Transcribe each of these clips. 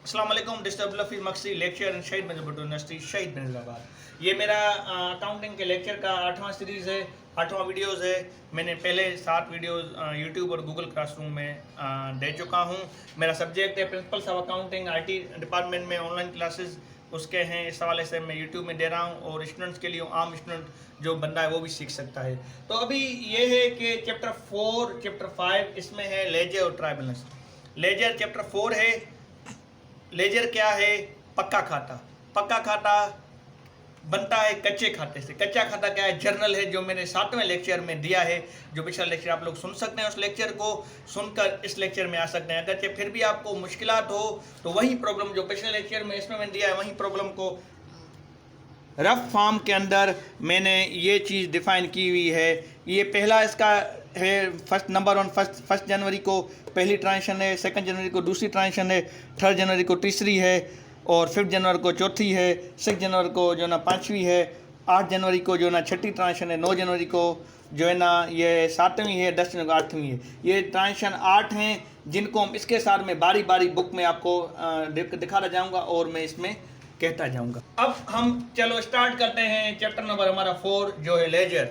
अस्सलाम वालेकुम। Disturb लफी Maksi lecture in शहीद मुजफ्फर यूनिवर्सिटी शहीद बनजाबाद। ये मेरा अकाउंटिंग के लेक्चर का 8वां सीरीज़ है, 8वां वीडियोज़ है। मैंने पहले 7 वीडियोज़ यूट्यूब और गूगल क्लासरूम में दे चुका हूँ। मेरा सब्जेक्ट है principles of accounting. IT department में ऑनलाइन क्लासेस उसके हैं, इस हवाले से मैं यूट्यूब में दे रहा हूँ और स्टूडेंट्स के लिए आम स्टूडेंट जो बंदा है वो भी सीख सकता है। तो अभी ये है कि चैप्टर 4 चैप्टर 5 इसमें है लेजर और ट्रायल बैलेंस। लेजर चैप्टर 4 है। लेजर क्या है? पक्का खाता। पक्का खाता बनता है कच्चे खाते से। कच्चा खाता क्या है? जर्नल है, जो मैंने 7वें लेक्चर में दिया है। जो पिछला लेक्चर आप लोग सुन सकते हैं, उस लेक्चर को सुनकर इस लेक्चर में आ सकते हैं। अगर फिर भी आपको मुश्किलात हो तो वही प्रॉब्लम जो पिछले लेक्चर में इसमें मैंने दिया है, वही प्रॉब्लम को रफ फॉर्म के अंदर मैंने ये चीज़ डिफ़ाइन की हुई है। ये पहला इसका है, फर्स्ट नंबर 1 फर्स्ट जनवरी को पहली ट्रांजेक्शन है, 2 जनवरी को दूसरी ट्रांजेक्शन है, 3 जनवरी को तीसरी है और 5 जनवरी को चौथी है, 6 जनवरी को जो ना 5वीं है, 8 जनवरी को जो ना 6ठी ट्रांजेक्शन है, 9 जनवरी को जो है ना ये 7वीं है, 10 जनवरी को 8वीं है। ये ट्रांजेक्शन 8 हैं जिनको हम इसके साथ में बारी बारी बुक में आपको दिखाता जाऊँगा और मैं इसमें कहता जाऊँगा। अब हम चलो स्टार्ट करते हैं। चैप्टर नंबर हमारा 4 जो है लेजर।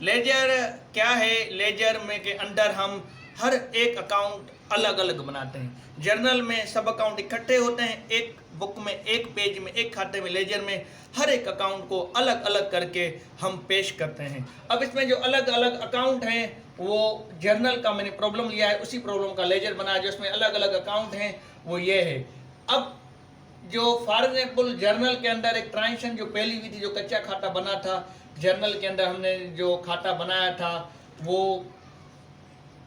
लेजर क्या है? लेजर में के अंदर हम हर एक अकाउंट अलग अलग बनाते हैं। जर्नल में सब अकाउंट इकट्ठे होते हैं, एक बुक में, एक पेज में, एक खाते में। लेजर में हर एक अकाउंट को अलग अलग करके हम पेश करते हैं। अब इसमें जो अलग अलग अकाउंट हैं वो जर्नल का मैंने प्रॉब्लम लिया है, उसी प्रॉब्लम का लेजर बनाया जो इसमें अलग अलग अकाउंट हैं वो ये है। अब जो फॉर एग्जाम्पल जर्नल के अंदर एक ट्रांजेक्शन जो पहली हुई थी, जो कच्चा खाता बना था, जर्नल के अंदर हमने जो खाता बनाया था वो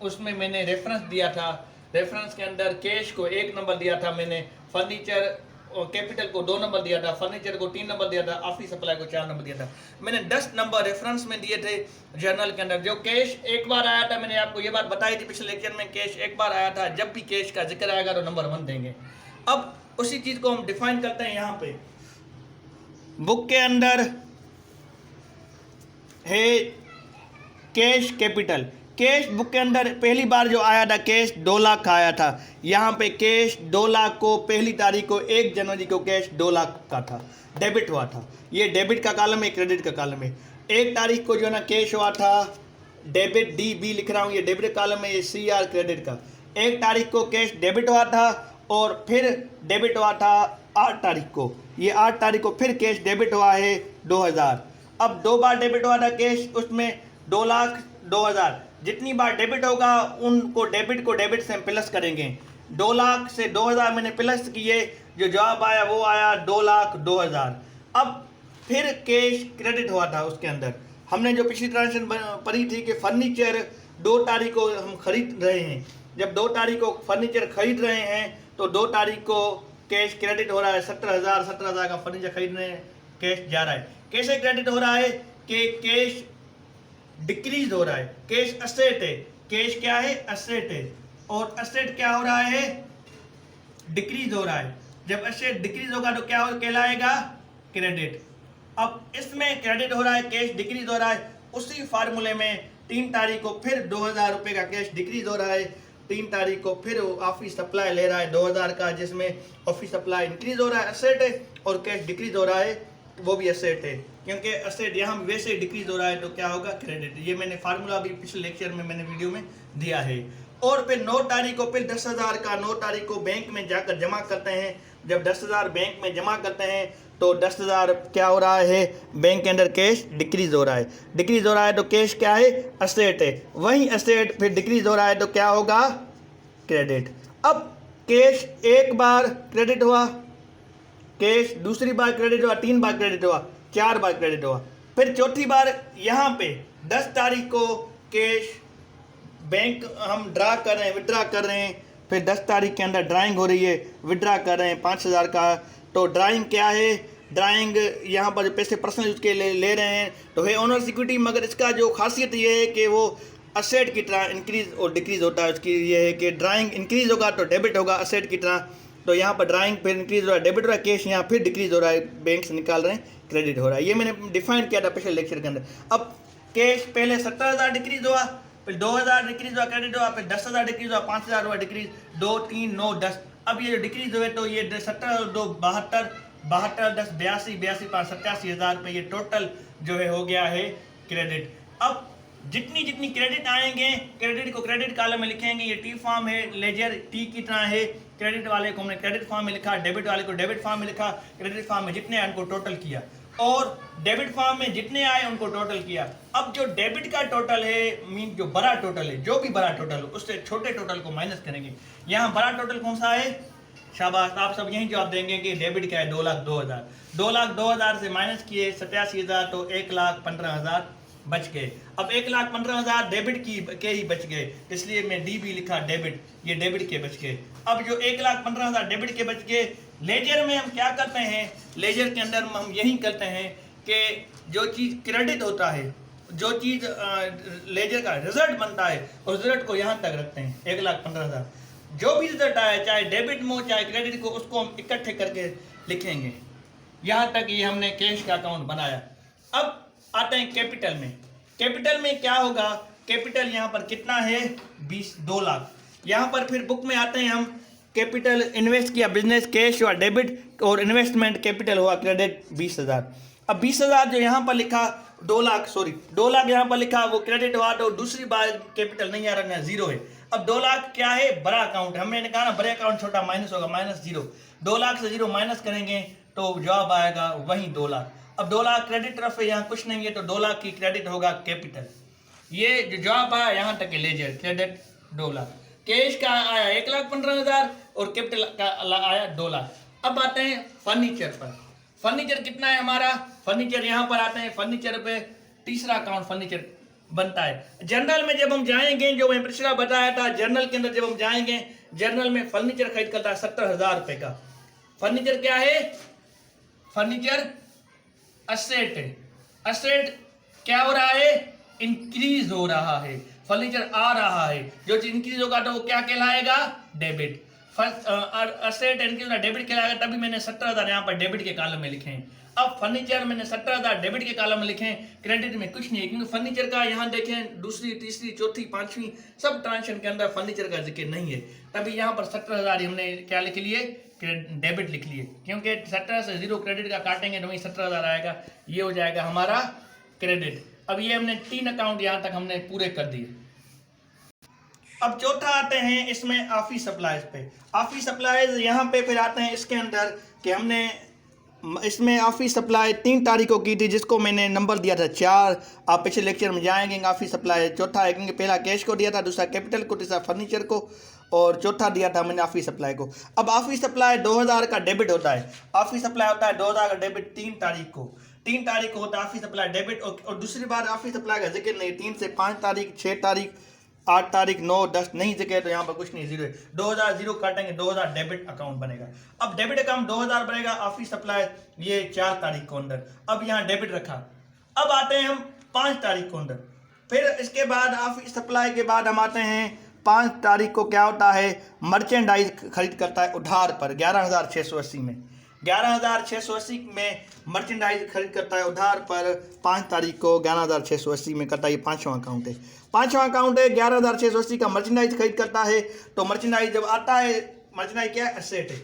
उसमें मैंने रेफरेंस दिया था। रेफरेंस के अंदर कैश को 1 नंबर दिया था मैंने, फर्नीचर और कैपिटल को 2 नंबर दिया था, फर्नीचर को 3 नंबर दिया था, ऑफिस सप्लाई को 4 नंबर दिया था। मैंने 10 नंबर रेफरेंस में दिए थे जर्नल के अंदर। जो कैश एक बार आया था, मैंने आपको ये बात बताई थी पिछले लेक्चर में, कैश एक बार आया था। जब भी कैश का जिक्र आएगा तो नंबर 1 देंगे। अब उसी चीज़ को हम डिफाइन करते हैं यहाँ पे। बुक के अंदर है कैश कैपिटल। कैश बुक के अंदर पहली बार जो आया था कैश 2 लाख का आया था। यहाँ पे कैश 2 लाख को पहली तारीख को 1 जनवरी को कैश 2 लाख का था, डेबिट हुआ था। ये डेबिट का कॉलम है, क्रेडिट का कॉलम है। 1 तारीख को जो ना कैश हुआ था, डेबिट DB लिख रहा हूँ, ये डेबिट कॉलम है, ये CR क्रेडिट का। 1 तारीख को कैश डेबिट हुआ था और फिर डेबिट हुआ था 8 तारीख को। ये 8 तारीख को फिर कैश डेबिट हुआ है 2000। अब 2 बार डेबिट हुआ था कैश, उसमें 2 लाख 2000। जितनी बार डेबिट होगा उनको डेबिट को डेबिट से हम प्लस करेंगे। 2 लाख से 2000 मैंने प्लस किए, जो जवाब आया वो आया 2 लाख 2000। अब फिर कैश क्रेडिट हुआ था। उसके अंदर हमने जो पिछली ट्रांजेक्शन पढ़ी थी कि फर्नीचर 2 तारीख को हम खरीद रहे हैं। जब 2 तारीख को फर्नीचर खरीद रहे हैं तो 2 तारीख को कैश क्रेडिट हो रहा है, 17,000 का फर्नीचर खरीद रहे हैं, कैश जा रहा है। कैसे क्रेडिट हो रहा है कि कैश डिक्रीज हो रहा है। कैश असेट है, कैश क्या है? असेट है। और असेट क्या हो रहा है? डिक्रीज हो रहा है। जब असेट डिक्रीज होगा तो क्या कहलाएगा? क्रेडिट। अब इसमें क्रेडिट हो रहा है, कैश डिक्रीज हो रहा है। उसी फार्मूले में 3 तारीख को फिर 2000 रुपये का कैश डिक्रीज हो रहा है। 3 तारीख को फिर ऑफिस सप्लाई ले रहा है 2000 का, जिसमें ऑफिस सप्लाई इंक्रीज हो रहा है, असेट है, और कैश डिक्रीज हो रहा है, वो भी असेट है। क्योंकि असेट यहाँ वैसे डिक्रीज हो रहा है तो क्या होगा? क्रेडिट। ये मैंने फार्मूला भी पिछले लेक्चर में मैंने वीडियो में दिया है। और फिर 9 तारीख को फिर 10,000 का 9 तारीख को बैंक में जाकर जमा करते हैं। जब 10,000 बैंक में जमा करते हैं तो 10,000 क्या हो रहा है? बैंक के अंदर कैश डिक्रीज हो रहा है। डिक्रीज हो रहा है तो कैश क्या है? असेट है। वही असेट फिर डिक्रीज हो रहा है तो क्या होगा? क्रेडिट। अब कैश एक बार क्रेडिट हुआ, कैश दूसरी बार क्रेडिट हुआ, 3 बार क्रेडिट हुआ, 4 बार क्रेडिट हुआ, फिर चौथी बार यहाँ पे 10 तारीख को कैश बैंक हम ड्रा कर रहे हैं, विड्रा कर रहे हैं। फिर 10 तारीख के अंदर ड्राइंग हो रही है, विड्रा कर रहे हैं 5000 का। तो ड्राइंग क्या है? ड्राइंग यहाँ पर पैसे पर्सनल यूज के ले रहे हैं तो है ओनर सिक्योरिटी, मगर इसका जो खासियत ये है कि वो असेट की तरह इंक्रीज और डिक्रीज होता है। उसकी ये है कि ड्राइंग इंक्रीज होगा तो डेबिट होगा असेट की तरह। तो यहाँ पर ड्राइंग फिर इंक्रीज हो रहा है, डेबिट हो रहा है, कैश यहाँ फिर डिक्रीज हो रहा है, बैंक से निकाल रहे हैं, क्रेडिट हो रहा है। ये मैंने डिफाइन किया था पिछले लेक्चर के अंदर। अब कैश पहले 17,000 डिक्रीज हुआ, फिर 2000 डिक्रीज हुआ, क्रेडिट हुआ, फिर 10,000 डिक्रीज हुआ, 5,000 हुआ डिक्रीज, 2 3 9 10। अब ये जो डिक्रीज हुए तो ये 17,272 72 10 82 82 5 87,000 रुपये ये टोटल जो है हो गया है क्रेडिट। अब जितनी जितनी क्रेडिट आएंगे, क्रेडिट को क्रेडिट कॉलम में लिखेंगे। ये टी फॉर्म है, लेजर टी की तरह है। क्रेडिट वाले को हमने क्रेडिट फॉर्म में लिखा, डेबिट वाले को डेबिट फॉर्म में लिखा। क्रेडिट फॉर्म में जितने आए उनको टोटल किया और डेबिट फॉर्म में जितने आए उनको टोटल किया। अब जो डेबिट का टोटल है, मीन जो बड़ा टोटल है, जो भी बड़ा टोटल हो उससे छोटे टोटल को माइनस करेंगे। यहाँ बड़ा टोटल कौन सा है? शाबाश, आप सब यही जवाब देंगे कि डेबिट क्या है? 2,02,000। 2,02,000 से माइनस किए 87,000 तो 1,15,000 बच गए। अब 1,15,000 डेबिट के ही बच गए, इसलिए मैं डी भी लिखा डेबिट, ये डेबिट के बच गए। अब जो 1,15,000 डेबिट के बच गए, लेजर में हम क्या करते हैं? लेजर के अंदर हम यही करते हैं कि जो चीज़ क्रेडिट होता है, जो चीज़ लेजर का रिजल्ट बनता है, उस रिजल्ट को यहाँ तक रखते हैं। 1,15,000 जो भी रिजल्ट आए, चाहे डेबिट में हो चाहे क्रेडिट को, उसको हम इकट्ठे करके लिखेंगे। यहाँ तक ये हमने कैश का अकाउंट बनाया। अब आते हैं कैपिटल में। कैपिटल में क्या होगा? कैपिटल यहाँ पर कितना है? 2 लाख। यहाँ पर फिर बुक में आते हैं हम, कैपिटल इन्वेस्ट किया, बिजनेस कैश हुआ डेबिट और इन्वेस्टमेंट कैपिटल हुआ क्रेडिट 20,000। अब 20,000 जो यहाँ पर लिखा 2 लाख यहाँ पर लिखा वो क्रेडिट हुआ, तो दूसरी बार कैपिटल नहीं आ रहा है, जीरो है। अब 2 लाख क्या है? बड़ा अकाउंट। हमने कहा ना बड़े अकाउंट छोटा माइनस होगा, -0। 2 लाख से 0 माइनस करेंगे तो जवाब आएगा वही 2 लाख। अब 2 लाख क्रेडिट तरफ है, यहाँ कुछ नहीं है, तो 2 लाख की क्रेडिट होगा कैपिटल। ये जो जवाब आया यहाँ तक लेजर क्रेडिट 2 लाख। कैश का आया 1,15,000 और कैपिटल का आया 2 लाख। अब आते हैं फर्नीचर पर। फर्नीचर कितना है हमारा? फर्नीचर यहाँ पर आते हैं, फर्नीचर पे तीसरा अकाउंट फर्नीचर बनता है। जनरल में जब हम जाएंगे, जो मैं पिछला बताया था, जनरल के अंदर जब हम जाएंगे, जनरल में फर्नीचर खरीद करता है 70,000 रुपये का। फर्नीचर क्या है? फर्नीचर असेट है। असेट क्या हो रहा है? इंक्रीज हो रहा है। फर्नीचर आ रहा है, जो चीज इंक्रीज होगा तो वो क्या कहलाएगा? डेबिट। असेट इंक्रीज डेबिट कहलाएगा। तभी मैंने 70,000 यहाँ पर डेबिट के कॉलम में लिखे हैं। अब फर्नीचर मैंने 70,000 डेबिट के कॉलम में लिखे हैं, क्रेडिट में कुछ नहीं है, क्योंकि फर्नीचर का यहाँ देखें दूसरी तीसरी चौथी पांचवी सब ट्रांजेक्शन के अंदर फर्नीचर का जिक्र नहीं है। तभी यहाँ पर 70,000 हमने क्या लिख लिए? डेबिट लिख लिए, क्योंकि 17 से 0 क्रेडिट का काटेंगे तो वही 70,000 आएगा। ये हो जाएगा हमारा क्रेडिट। अब ये हमने 3 अकाउंट यहाँ तक हमने पूरे कर दिए। अब चौथा आते हैं इसमें ऑफिस सप्लाईज पे। ऑफिस सप्लाईज यहाँ पे फिर आते हैं इसके अंदर कि हमने इसमें ऑफिस सप्लाई 3 तारीख को की थी, जिसको मैंने नंबर दिया था 4। आप पिछले लेक्चर में जाएंगे। ऑफिस सप्लाई चौथा है, क्योंकि पहला कैश को दिया था, दूसरा कैपिटल को, तीसरा फर्नीचर को और चौथा दिया था मैंने ऑफिस सप्लाई को। अब ऑफिस सप्लाई 2,000 का डेबिट होता है। ऑफिस सप्लाई होता है 2,000 का डेबिट 3 तारीख को। 3 तारीख को होता है ऑफिस सप्लाई डेबिट। और दूसरी बार ऑफिस सप्लाई का जिक्र नहीं, 3 से 5 तारीख, 6 तारीख, 8 तारीख, 9, 10 नहीं जगह, तो यहाँ पर कुछ नहीं, 0 है। 2,000 0 काटेंगे, 2,000 डेबिट अकाउंट बनेगा। अब डेबिट अकाउंट 2,000 बनेगा। ऑफिस सप्लाई ये 4 तारीख को अंदर, अब यहाँ डेबिट रखा। अब आते हैं हम 5 तारीख को अंदर। फिर इसके बाद ऑफिस सप्लाई के बाद हम आते हैं 5 तारीख को क्या होता है? मर्चेंडाइज खरीद करता है उधार पर 11,680 में। 11,680 में मर्चेंडाइज खरीद करता है उधार पर 5 तारीख को 11,680 में करता है। ये 5वां अकाउंट है। 5वां अकाउंट है 11,680 का मर्चेंडाइज खरीद करता है। तो मर्चेंडाइज जब आता है, मर्चेंडाइज क्या है? एसेट है।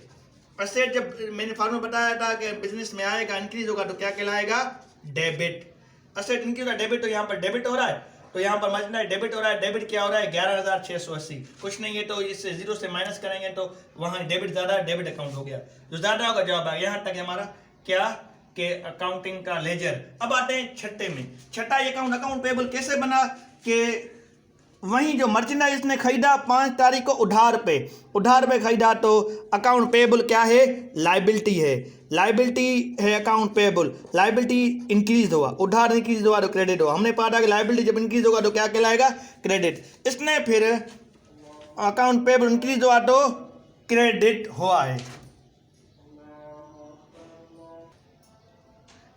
एसेट जब मैंने फार्मूला बताया था कि बिजनेस में आएगा, इंक्रीज होगा तो क्या कहलाएगा? डेबिट। एसेट इंक्रीज होगा डेबिट, तो यहाँ पर डेबिट हो रहा है, तो यहाँ पर मर्चेंडाइज डेबिट हो रहा है। डेबिट क्या हो रहा है? 11,680। कुछ नहीं है तो इससे 0 से माइनस करेंगे तो वहाँ डेबिट ज़्यादा, डेबिट अकाउंट हो गया, जो ज़्यादा होगा जवाब आएगा। यहाँ तक हमारा क्या के अकाउंटिंग का लेजर। अब आते हैं छठे में। छठा ये अकाउंट पेबल कैसे बना कि वहीं जो मर्चेंडाइज ने खरीदा 5 तारीख को उधार पे खरीदा, तो अकाउंट पेबल क्या है? लाइबिलिटी है। लाइबिलिटी है अकाउंट पेबल। लाइबिलिटी इंक्रीज हुआ, उधार इंक्रीज हुआ तो क्रेडिट हुआ। हमने पढ़ा था कि लाइबिलिटी जब इंक्रीज होगा तो क्या कहलाएगा? क्रेडिट। इसने फिर अकाउंट पेबल इंक्रीज हुआ तो क्रेडिट हुआ है,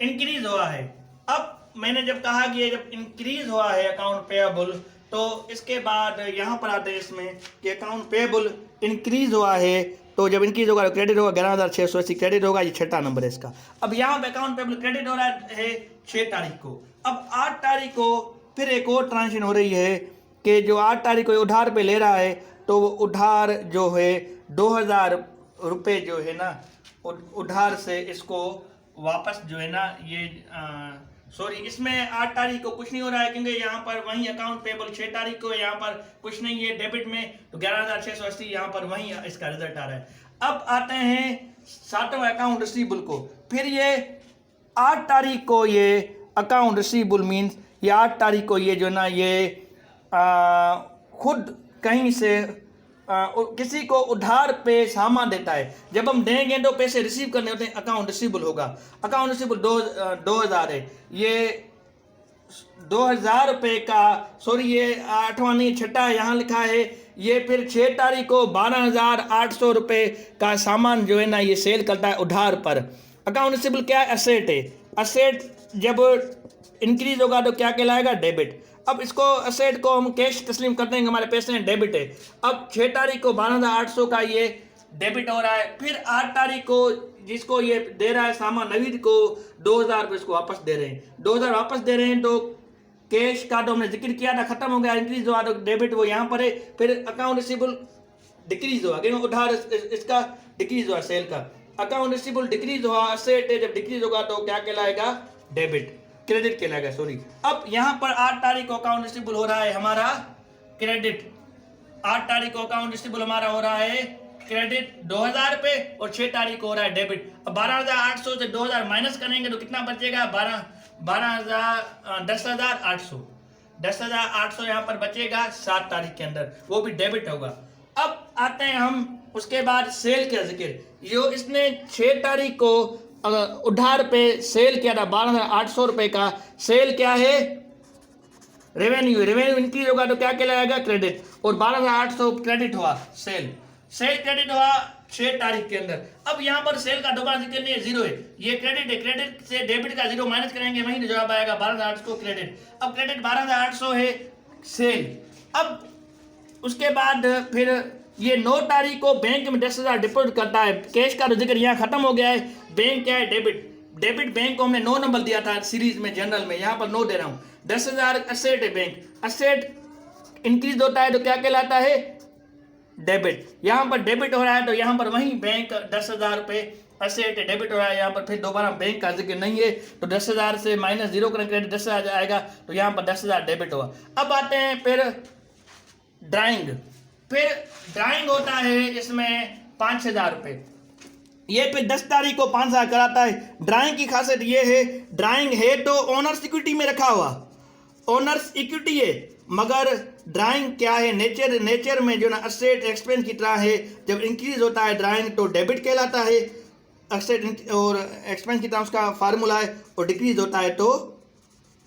इंक्रीज हुआ है। अब मैंने जब कहा कि जब इंक्रीज हुआ है अकाउंट पेबल, तो इसके बाद यहाँ पर आते हैं इसमें कि अकाउंट पेबल इंक्रीज हुआ है, तो जब इंक्रीज होगा तो क्रेडिट होगा, 11,680 क्रेडिट होगा। ये 6ठा नंबर है इसका। अब यहाँ पे अकाउंट पेबल क्रेडिट हो रहा है 6 तारीख को। अब 8 तारीख को फिर एक और ट्रांजेक्शन हो रही है कि जो 8 तारीख को उधार पे ले रहा है, तो वो उधार जो है 2,000 रुपए जो है ना उधार से इसको वापस जो है ना ये सॉरी इसमें 8 तारीख को कुछ नहीं हो रहा है क्योंकि यहाँ पर वही अकाउंट पेबल 6 तारीख को यहाँ पर कुछ नहीं है डेबिट में, तो 11,680 यहाँ पर वही इसका रिजल्ट आ रहा है। अब आते हैं 7वां अकाउंट रिसीवेबल को। फिर ये 8 तारीख को ये अकाउंट रिसीवेबल मीन्स ये 8 तारीख को ये जो ना ये खुद कहीं से किसी को उधार पे सामान देता है। जब हम देंगे तो पैसे रिसीव करने होते हैं, अकाउंट रिसीवेबल होगा। अकाउंट रिसीवेबल 2000 है, ये 2000 रुपये का सॉरी ये 8वां नहीं 6ठा यहाँ लिखा है। ये फिर 6 तारीख को 12,800 रुपये का सामान जो है ना ये सेल करता है उधार पर। अकाउंट रिसीवेबल क्या है? एसेट है। एसेट जब इंक्रीज होगा तो क्या कहलाएगा? डेबिट। अब इसको एसेट को हम कैश तस्लीम करते हैं, हमारे पैसे हैं, डेबिट है। अब 6 तारीख को 12,800 का ये डेबिट हो रहा है। फिर 8 तारीख को जिसको ये दे रहा है सामान नवीद को 2,000 रुपये इसको वापस दे रहे हैं। 2,000 वापस दे रहे हैं तो कैश का तो हमने जिक्र किया था, खत्म हो गया, इंक्रीज हुआ तो डेबिट वो यहाँ पर है। फिर अकाउंट रिसीवेबल डिक्रीज हुआ क्योंकि उधार इसका डिक्रीज हुआ सेल का। अकाउंट रिसीवेबल डिक्रीज हुआ, एसेट है, जब डिक्रीज होगा तो क्या कहलाएगा? डेबिट, क्रेडिट कहलाएगा सॉरी। अब यहाँ पर 8 तारीख को अकाउंट रिसीवेबल हो रहा है हमारा क्रेडिट। 8 तारीख को अकाउंट रिसीवेबल हमारा हो रहा है क्रेडिट 2,000 रुपये और 6 तारीख को हो रहा है डेबिट। अब 12,800 से 2,000 माइनस करेंगे तो कितना बचेगा? 10,800 10,800 यहाँ पर बचेगा 7 तारीख के अंदर, वो भी डेबिट होगा। अब आते हैं हम उसके बाद सेल का जिक्र। जो इसने 6 तारीख को उधार पे सेल किया था 12,800 रुपये का, सेल क्या है? रेवेन्यू। रेवेन्यू इंक्रीज होगा तो क्या कहलाएगा? क्रेडिट। और 12,800 क्रेडिट हुआ, सेल क्रेडिट हुआ 6 तारीख के अंदर। अब यहाँ पर सेल का दोबारा जिक्र नहीं है, जीरो है, ये क्रेडिट है। क्रेडिट से डेबिट का जीरो माइनस करेंगे वहीं जवाब आएगा 12,800 क्रेडिट। अब क्रेडिट 12,800 है सेल। अब उसके बाद फिर ये 9 तारीख को बैंक में 10,000 डिपॉजिट करता है। कैश का तो जिक्र यहाँ खत्म हो गया है। बैंक क्या है? डेबिट बैंक को हमने 9 नंबर दिया था सीरीज में, जनरल में, यहाँ पर 9 दे रहा हूँ। 10,000 एसेट है बैंक। एसेट इंक्रीज होता है तो क्या कहलाता है? डेबिट। यहाँ पर डेबिट हो रहा है तो यहाँ पर वही बैंक 10,000 रुपये एसेट डेबिट हो रहा है। यहाँ पर फिर दोबारा बैंक का जिक्र नहीं है तो 10,000 से माइनस जीरो करें, क्रेडिट 10,000 आएगा तो यहाँ पर 10,000 डेबिट हुआ। अब आते हैं फिर ड्राइंग। फिर ड्राइंग होता है इसमें 5,000 रुपये। ये फिर 10 तारीख को 5,000 कराता है। ड्राइंग की खासियत ये है, ड्राइंग है तो ओनर्स इक्विटी में रखा हुआ, ओनर्स इक्विटी है, मगर ड्राइंग क्या है? नेचर में जो ना एसेट एक्सपेंस की तरह है। जब इंक्रीज होता है ड्राइंग तो डेबिट कहलाता है, एसेट और एक्सपेंस की तरह उसका फार्मूला है, और डिक्रीज होता है तो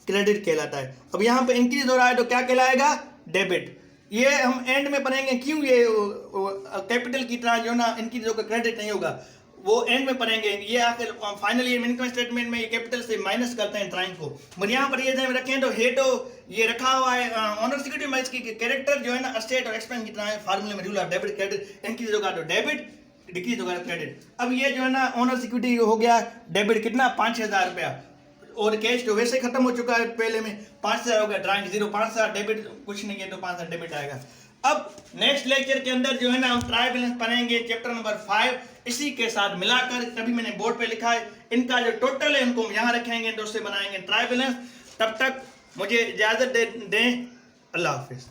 क्रेडिट कहलाता है। अब यहाँ पे इंक्रीज हो रहा है तो क्या कहलाएगा? डेबिट। ये हम एंड में पढ़ेंगे क्यों ये कैपिटल की तरह जो ना इंक्रीज होकर क्रेडिट नहीं होगा, वो एंड में पढ़ेंगे। ये आखिर फाइनली इनकम स्टेटमेंट में ये कैपिटल से माइनस करते हैं ड्राइंग को। मगर यहाँ पर ये ध्यान में रखें तो हे तो ये रखा हुआ है ऑनर सिक्योरिटी में, इसकी कैरेक्टर जो है ना एसेट और एक्सपेंस की तरह है, फार्मूले में rule of debit credit, increase होगा तो डेबिट, डिक्रीज होगा तो क्रेडिट। अब ये जो है ना ऑनर सिक्योरिटी हो गया डेबिट, कितना? 5,000 रुपया, और कैश तो वैसे खत्म हो चुका है पहले में, 5,000 हो गया, ड्राइंग जीरो, 5,000 डेबिट, कुछ नहीं है तो 5,000 डेबिट आएगा। अब नेक्स्ट लेक्चर के अंदर जो है ना हम ट्राई बैलेंस पढ़ेंगे चैप्टर नंबर 5, इसी के साथ मिलाकर, तभी मैंने बोर्ड पे लिखा है, इनका जो टोटल है उनको हम यहाँ रखेंगे तो उससे बनाएंगे ट्राई बैलेंस। तब तक मुझे इजाजत दें, अल्लाह हाफिज।